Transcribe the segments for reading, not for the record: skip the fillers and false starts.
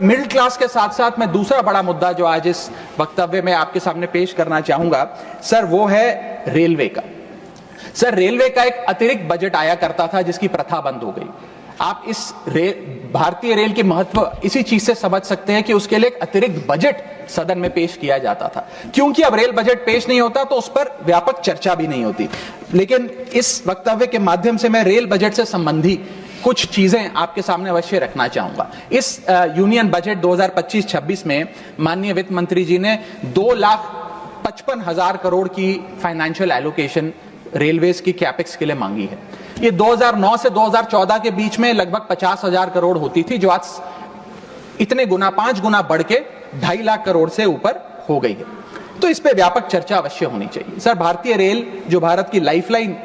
Middle class के साथ साथ मैं दूसरा बड़ा मुद्दा जो आज इस वक्तव्य में आपके सामने पेश करना चाहूंगा सर, वो है रेलवे का। सर, रेलवे का एक अतिरिक्त बजट आया करता था जिसकी प्रथा बंद हो गई। आप इस भारतीय रेल की महत्व इसी चीज से समझ सकते हैं कि उसके लिए एक अतिरिक्त बजट सदन में पेश किया जाता था। क्योंकि अब रेल बजट पेश नहीं होता तो उस पर व्यापक चर्चा भी नहीं होती। लेकिन इस वक्तव्य के माध्यम से मैं रेल बजट से संबंधी कुछ चीजें आपके सामने अवश्य रखना चाहूंगा। इस यूनियन बजट 2025-26 में माननीय वित्त मंत्री जी ने 2,55,000 करोड़ की फाइनेंशियल एलोकेशन रेलवेज की कैपेक्स के लिए मांगी है। ये 2009 से 2014 के बीच में लगभग 50,000 करोड़ होती थी, जो आज इतने गुना 5 गुना बढ़ के 2.5 लाख करोड़ से ऊपर हो गई है। तो इस पे व्यापक चर्चा अवश्य होनी चाहिए। सर, भारतीय रेल जो भारत की लाइफलाइन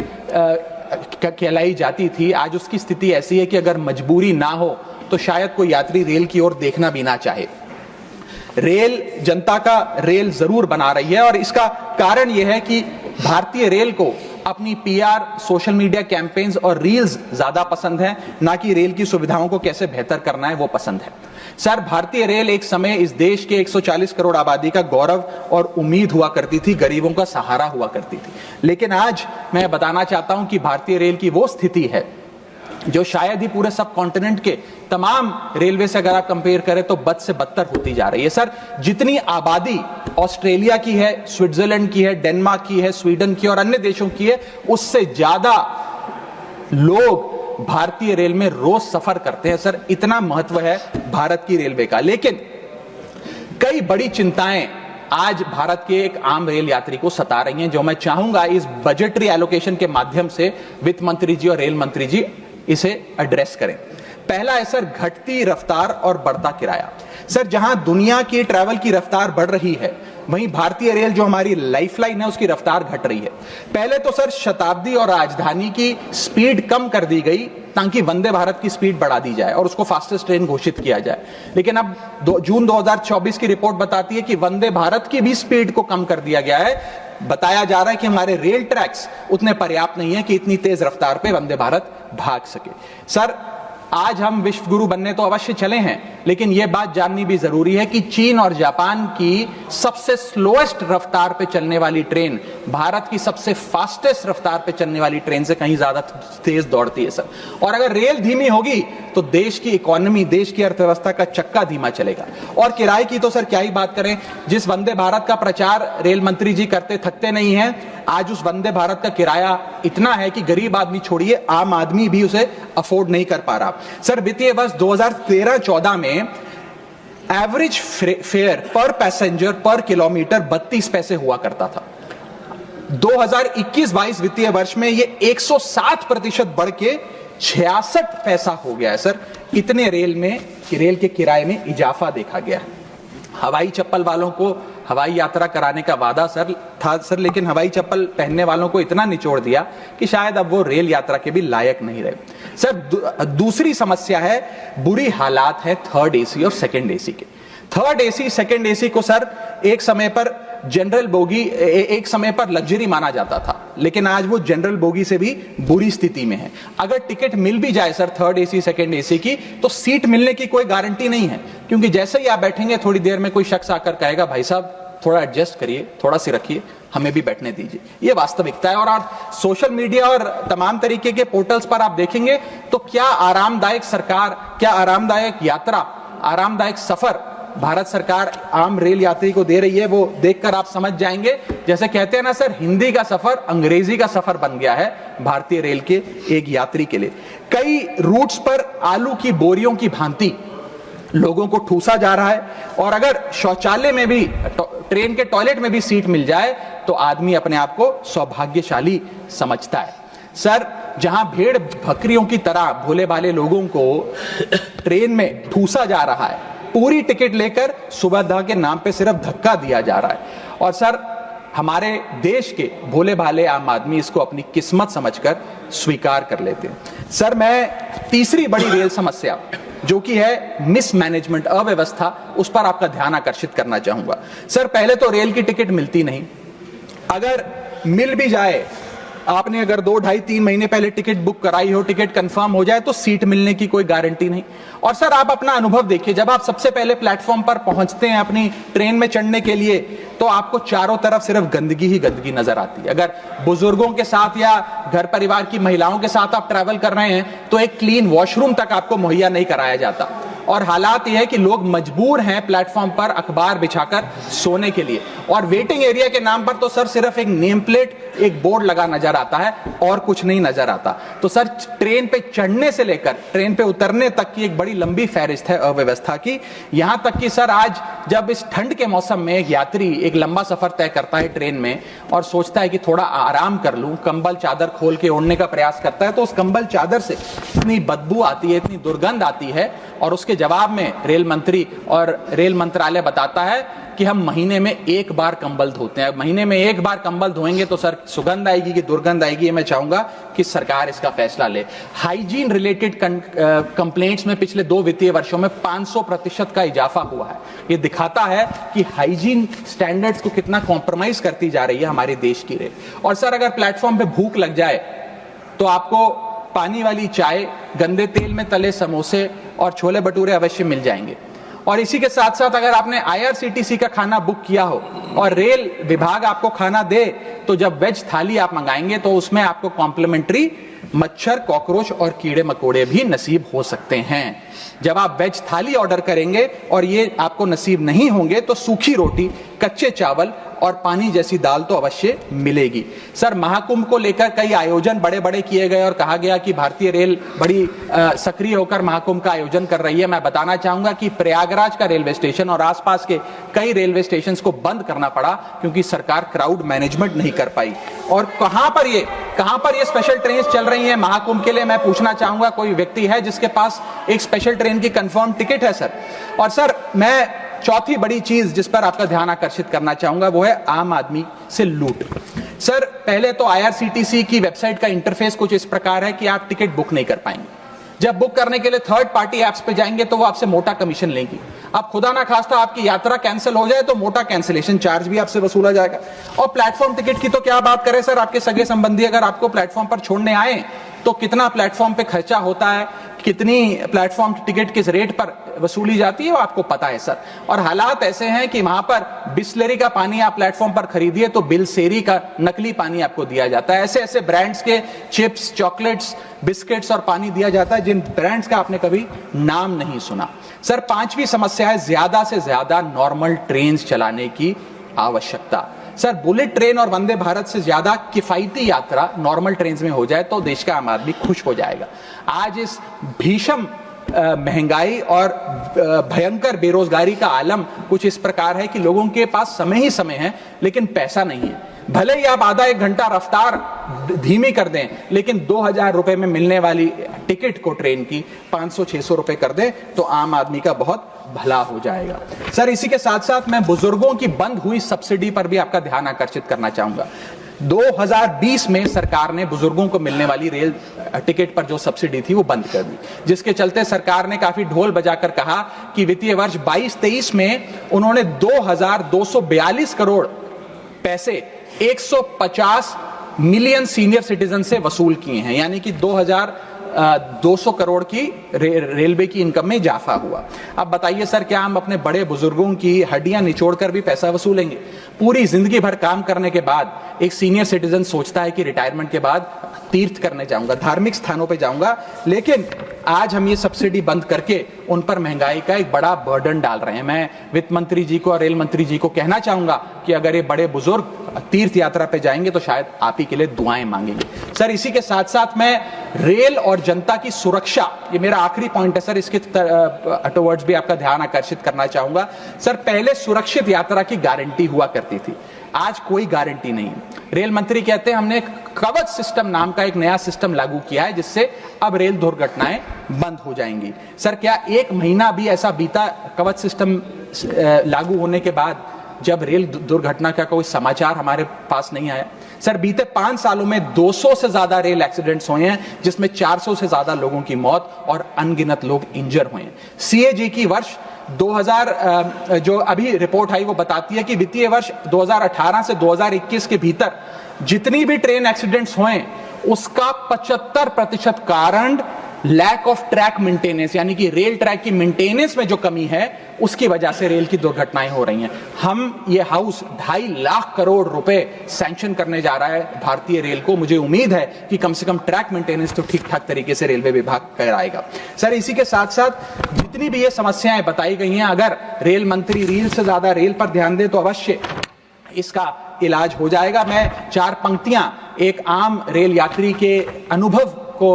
कहलाई जाती थी, आज उसकी स्थिति ऐसी है कि अगर मजबूरी ना हो तो शायद कोई यात्री रेल की ओर देखना भी ना चाहे। रेल जनता का रेल जरूर बना रही है और इसका कारण यह है कि भारतीय रेल को अपनी पीआर, सोशल मीडिया कैंपेन्स और रील्स ज्यादा पसंद है, ना कि रेल की सुविधाओं को कैसे बेहतर करना है वो पसंद है। सर, भारतीय रेल एक समय इस देश के 140 करोड़ आबादी का गौरव और उम्मीद हुआ करती थी, गरीबों का सहारा हुआ करती थी। लेकिन आज मैं बताना चाहता हूं कि भारतीय रेल की वो स्थिति है जो शायद ही पूरे सब कॉन्टिनेंट के तमाम रेलवे से अगर आप कंपेयर करें तो बद से बदतर होती जा रही है। सर, जितनी आबादी ऑस्ट्रेलिया की है, स्विट्जरलैंड की है, डेनमार्क की है, स्वीडन की और अन्य देशों की है, उससे ज्यादा लोग भारतीय रेल में रोज सफर करते हैं। सर, इतना महत्व है भारत की रेलवे का। लेकिन कई बड़ी चिंताएं आज भारत के एक आम रेल यात्री को सता रही हैं, जो मैं चाहूंगा इस बजटरी एलोकेशन के माध्यम से वित्त मंत्री जी और रेल मंत्री जी इसे एड्रेस करें। पहला है सर, घटती रफ्तार और बढ़ता किराया। सर, जहां दुनिया की ट्रैवल की रफ्तार बढ़ रही है, वहीं भारतीय रेल जो हमारी लाइफलाइन है उसकी रफ्तार घट रही है। पहले तो सर शताब्दी और राजधानी की स्पीड कम कर दी गई ताकि वंदे भारत की स्पीड बढ़ा दी जाए और उसको फास्टेस्ट ट्रेन घोषित किया जाए। लेकिन अब जून 2024 की रिपोर्ट बताती है कि वंदे भारत की भी स्पीड को कम कर दिया गया है। बताया जा रहा है कि हमारे रेल ट्रैक्स उतने पर्याप्त नहीं है कि इतनी तेज रफ्तार पे वंदे भारत भाग सके। सर, आज हम विश्व गुरु बनने तो अवश्य चले हैं, लेकिन यह बात जाननी भी जरूरी है कि चीन और जापान की सबसे स्लोएस्ट रफ्तार पे चलने वाली ट्रेन भारत की सबसे फास्टेस्ट रफ्तार पे चलने वाली ट्रेन से कहीं ज्यादा तेज दौड़ती है सर। और अगर रेल धीमी होगी तो देश की इकोनॉमी, देश की अर्थव्यवस्था का चक्का धीमा चलेगा। और किराए की तो सर क्या ही बात करें, जिस वंदे भारत का प्रचार रेल मंत्री जी करते थकते नहीं हैं, आज उस वंदे भारत का किराया इतना है कि गरीब आदमी छोड़िए, आम आदमी भी उसे अफोर्ड नहीं कर पा रहा। सर, वित्तीय वर्ष 2013-14 में एवरेज फेयर पर पैसेंजर पर किलोमीटर 32 पैसे हुआ करता था। 2021-22 वित्तीय वर्ष में ये 107% बढ़ के 66 पैसा हो गया है। सर, इतने रेल के किराए में इजाफा देखा गया है। हवाई चप्पल वालों को हवाई यात्रा कराने का वादा था सर, लेकिन हवाई चप्पल पहनने वालों को इतना निचोड़ दिया कि शायद अब वो रेल यात्रा के भी लायक नहीं रहे। सर, दूसरी समस्या है, बुरी हालात है थर्ड एसी और सेकंड एसी के। थर्ड एसी, सेकंड एसी को सर एक समय पर जनरल बोगी, एक समय पर लग्जरी माना जाता था, लेकिन आज वो जनरल बोगी से भी बुरी स्थिति में है। अगर टिकट मिल भी जाए sir third AC, second AC की, तो सीट मिलने की कोई गारंटी नहीं है, क्योंकि जैसे ही आप बैठेंगे थोड़ी देर में कोई शख्स आकर कहेगा, भाई साहब थोड़ा एडजस्ट करिए, थोड़ा सी रखिए, हमें भी बैठने दीजिए। ये वास्तविकता है। और आप सोशल मीडिया और तमाम तरीके के पोर्टल्स पर आप देखेंगे तो क्या आरामदायक सरकार, क्या आरामदायक यात्रा, आरामदायक सफर भारत सरकार आम रेल यात्री को दे रही है, वो देखकर आप समझ जाएंगे। जैसे कहते हैं ना सर, हिंदी का सफर अंग्रेजी का सफर बन गया है भारतीय रेल के एक यात्री के लिए। कई रूट्स पर आलू की बोरियों की भांति लोगों को ठूसा जा रहा है, और अगर शौचालय में भी, ट्रेन के टॉयलेट में भी सीट मिल जाए तो आदमी अपने आप को सौभाग्यशाली समझता है। सर, जहां भेड़ बकरियों की तरह भोले भाले लोगों को ट्रेन में ठूसा जा रहा है, पूरी टिकट लेकर सुविधा के नाम पे सिर्फ धक्का दिया जा रहा है। और सर, हमारे देश के भोले भाले आम आदमी इसको अपनी किस्मत समझकर स्वीकार कर लेते हैं। सर, मैं तीसरी बड़ी रेल समस्या जो कि है मिसमैनेजमेंट, अव्यवस्था, उस पर आपका ध्यान आकर्षित करना चाहूंगा। सर, पहले तो रेल की टिकट मिलती नहीं, अगर मिल भी जाए आपने अगर 2, ढाई, 3 महीने पहले टिकट बुक कराई हो, टिकट कंफर्म हो जाए तो सीट मिलने की कोई गारंटी नहीं। और सर आप अपना अनुभव देखिए, जब आप सबसे पहले प्लेटफॉर्म पर पहुंचते हैं अपनी ट्रेन में चढ़ने के लिए, तो आपको चारों तरफ सिर्फ गंदगी ही गंदगी नजर आती है। अगर बुजुर्गों के साथ या घर परिवार की महिलाओं के साथ आप ट्रैवल कर रहे हैं तो एक क्लीन वॉशरूम तक आपको मुहैया नहीं कराया जाता। और हालात यह है कि लोग मजबूर हैं प्लेटफॉर्म पर अखबार बिछाकर सोने के लिए, और वेटिंग एरिया के नाम पर तो सर सिर्फ एक नेम प्लेट, एक बोर्ड लगा नजर आता है और कुछ नहीं नजर आता। तो सर ट्रेन पे चढ़ने से लेकर ट्रेन पे उतरने तक की एक बड़ी लंबी फहरिस्त है अव्यवस्था की। यहां तक कि सर आज जब इस ठंड के मौसम में एक यात्री एक लंबा सफर तय करता है ट्रेन में और सोचता है कि थोड़ा आराम कर लूं, कंबल चादर खोल के ओढ़ने का प्रयास करता है, तो उस कंबल चादर से इतनी बदबू आती है, इतनी दुर्गंध आती है, और उसके जवाब में रेल मंत्री और रेल मंत्रालय बताता है कि हम महीने में 1 बार कंबल धोते हैं। महीने में 1 बार कंबल धोएंगे तो सर सुगंध आएगी कि दुर्गंध आएगी, मैं चाहूंगा कि सरकार इसका फैसला ले। हाइजीन रिलेटेड कंप्लेंट्स में पिछले 2 वित्तीय वर्षों में 500% का इजाफा हुआ है। ये दिखाता है कि हाइजीन स्टैंडर्ड्स को कितना कॉम्प्रोमाइज करती जा रही है हमारे देश की रेल। और सर अगर प्लेटफॉर्म पे भूख लग जाए तो आपको पानी वाली चाय, गंदे तेल में तले समोसे और छोले भटूरे अवश्य मिल जाएंगे। और इसी के साथ साथ अगर आपने IRCTC का खाना बुक किया हो और रेल विभाग आपको खाना दे, तो जब वेज थाली आप मंगाएंगे तो उसमें आपको कॉम्प्लीमेंट्री मच्छर, कॉकरोच और कीड़े मकोड़े भी नसीब हो सकते हैं। जब आप वेज थाली ऑर्डर करेंगे और ये आपको नसीब नहीं होंगे तो सूखी रोटी, कच्चे चावल और पानी जैसी दाल तो अवश्य मिलेगी। सर महाकुंभ को लेकर कई आयोजन बड़े बड़े किए गए और कहा गया कि भारतीय रेल बड़ी सक्रिय होकर महाकुंभ का आयोजन कर रही है। मैं बताना चाहूंगा कि प्रयागराज का रेलवे स्टेशन और आसपास के कई रेलवे स्टेशन को बंद करना पड़ा क्योंकि सरकार क्राउड मैनेजमेंट नहीं कर पाई। और कहां पर ये स्पेशल ट्रेन चल रही है महाकुंभ के लिए, मैं पूछना चाहूंगा कोई व्यक्ति है जिसके पास एक स्पेशल ट्रेन की कंफर्म टिकट है सर? और सर मैं चौथी बड़ी चीज जिस पर आपका ध्यान आकर्षित करना चाहूंगा वो है आम आदमी से लूट। सर पहले तो IRCTC की वेबसाइट का इंटरफेस कुछ इस प्रकार है कि आप टिकट बुक नहीं कर पाएंगे। जब बुक करने के लिए थर्ड पार्टी एप्स पे जाएंगे तो वो आपसे मोटा कमीशन लेंगी। अब खुदा ना खास्ता आपकी यात्रा कैंसिल हो जाए तो मोटा कैंसिलेशन चार्ज भी आपसे वसूला जाएगा। और प्लेटफॉर्म टिकट की तो क्या बात करें सर, आपके सगे संबंधी अगर आपको प्लेटफॉर्म पर छोड़ने आए तो कितना प्लेटफॉर्म पे खर्चा होता है, कितनी प्लेटफॉर्म टिकट किस रेट पर वसूली जाती है वो आपको पता है सर। और हालात ऐसे हैं कि वहां पर बिस्लरी का पानी आप प्लेटफॉर्म पर खरीदिए तो बिलसेरी का नकली पानी आपको दिया जाता है। ऐसे ऐसे ब्रांड्स के चिप्स, चॉकलेट्स, बिस्किट्स और पानी दिया जाता है जिन ब्रांड्स का आपने कभी नाम नहीं सुना। सर 5वीं समस्या है ज्यादा से ज्यादा नॉर्मल ट्रेन चलाने की आवश्यकता। सर बुलेट ट्रेन और वंदे भारत से ज्यादा किफायती यात्रा नॉर्मल ट्रेन में हो जाए तो देश का आम आदमी खुश हो जाएगा। आज इस भीषण महंगाई और भयंकर बेरोजगारी का आलम कुछ इस प्रकार है कि लोगों के पास समय ही समय है लेकिन पैसा नहीं है। भले ही आप आधा 1 घंटा रफ्तार धीमी कर दें लेकिन 2000 रुपए में मिलने वाली टिकट को ट्रेन की 500-600 रुपए कर दें तो आम आदमी का बहुत भला हो जाएगा। सर इसी के साथ साथ मैं बुजुर्गों की बंद हुई सब्सिडी पर भी आपका ध्यान आकर्षित करना चाहूंगा। 2020 में सरकार ने बुजुर्गों को मिलने वाली रेल टिकट पर जो सब्सिडी थी वो बंद कर दी, जिसके चलते सरकार ने काफी ढोल बजाकर कहा कि वित्तीय वर्ष 22-23 में उन्होंने 2242 करोड़ पैसे 150 मिलियन सीनियर सिटीजन से वसूल किए हैं, यानी कि 2200 करोड़ की रेलवे की इनकम में इजाफा हुआ। अब बताइए सर, क्या हम अपने बड़े बुजुर्गों की हड्डियां निचोड़कर भी पैसा वसूलेंगे? पूरी जिंदगी भर काम करने के बाद एक सीनियर सिटीजन सोचता है कि रिटायरमेंट के बाद तीर्थ करने जाऊंगा, धार्मिक स्थानों पे जाऊंगा, लेकिन आज हम ये सब्सिडी बंद करके उन पर महंगाई का एक बड़ा बर्डन डाल रहे हैं। मैं वित्त मंत्री जी को और रेल मंत्री जी को कहना चाहूंगा कि अगर ये बड़े बुजुर्ग तीर्थ यात्रा पे जाएंगे तो शायद आप ही के लिए दुआएं मांगेंगे। सर इसी के साथ साथ मैं रेल और जनता की सुरक्षा, ये मेरा आखिरी पॉइंट है सर, इसके टुवर्ड्स भी आपका ध्यान आकर्षित करना चाहूंगा। सर पहले सुरक्षित यात्रा की गारंटी हुआ करती थी, आज कोई गारंटी नहीं। रेल मंत्री कहते हैं हमने कवच सिस्टम नाम का एक नया सिस्टम लागू किया है जिससे अब रेल दुर्घटनाएं बंद हो जाएंगी। सर क्या 1 महीना भी ऐसा बीता कवच सिस्टम लागू होने के बाद जब रेल दुर्घटना का कोई समाचार हमारे पास नहीं आया? सर बीते 5 सालों में 200 से ज्यादा रेल एक्सीडेंट्स हुए हैं जिसमें 400 से ज्यादा लोगों की मौत और अनगिनत लोग इंजर हुए हैं। CAG की वर्ष जो अभी रिपोर्ट आई वो बताती है कि वित्तीय वर्ष 2018 से 2021 के भीतर जितनी भी ट्रेन एक्सीडेंट्स हुए उसका 75% कारण लैक ऑफ ट्रैक मेंटेनेंस, यानी कि रेल ट्रैक की मेंटेनेंस में जो कमी है उसकी वजह से रेल की दुर्घटनाएं हो रही हैं। हम ये हाउस 2.5 लाख करोड़ रुपए सैंक्शन करने जा रहा है भारतीय रेल को। मुझे उम्मीद है कि कम से कम ट्रैक मेंटेनेंस तो ठीक ठाक तरीके से रेलवे विभाग कराएगा। सर, इसी के साथ साथ जितनी भी ये समस्याएं बताई गई हैं, अगर रेल मंत्री रील से ज्यादा रेल पर ध्यान दे तो अवश्य इसका इलाज हो जाएगा। मैं 4 पंक्तियां एक आम रेल यात्री के अनुभव को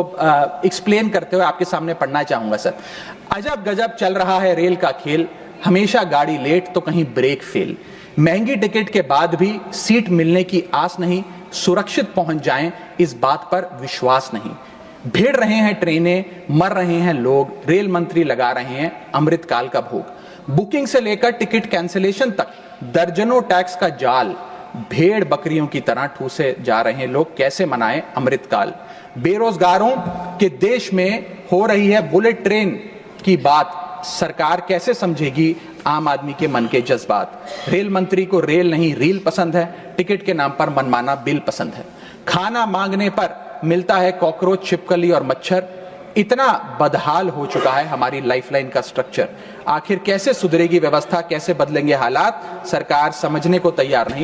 एक्सप्लेन करते हुए आपके सामने पढ़ना चाहूंगा। सर, अजब गजब चल रहा है रेल का खेल, हमेशा गाड़ी लेट तो कहीं ब्रेक फेल, महंगी टिकट के बाद भी सीट मिलने की आस नहीं, सुरक्षित पहुंच जाएं इस बात पर विश्वास नहीं, भिड़ रहे हैं ट्रेनें, मर रहे हैं लोग, रेल मंत्री लगा रहे हैं अमृतकाल का भोग, बुकिंग से लेकर टिकट कैंसिलेशन तक दर्जनों टैक्स का जाल, भेड़ बकरियों की तरह ठूसे जा रहे हैं लोग, कैसे मनाएं अमृतकाल। बेरोजगारों के देश में हो रही है बुलेट ट्रेन की बात, सरकार कैसे समझेगी आम आदमी के मन के जज्बात। रेल मंत्री को रेल नहीं रील पसंद है, टिकट के नाम पर मनमाना बिल पसंद है, खाना मांगने पर मिलता है कॉकरोच, छिपकली और मच्छर। इतना बदहाल हो चुका है हमारी लाइफलाइन का स्ट्रक्चर। आखिर कैसे सुधरेगी व्यवस्था, कैसे बदलेंगे हालात, सरकार समझने को तैयार नहीं।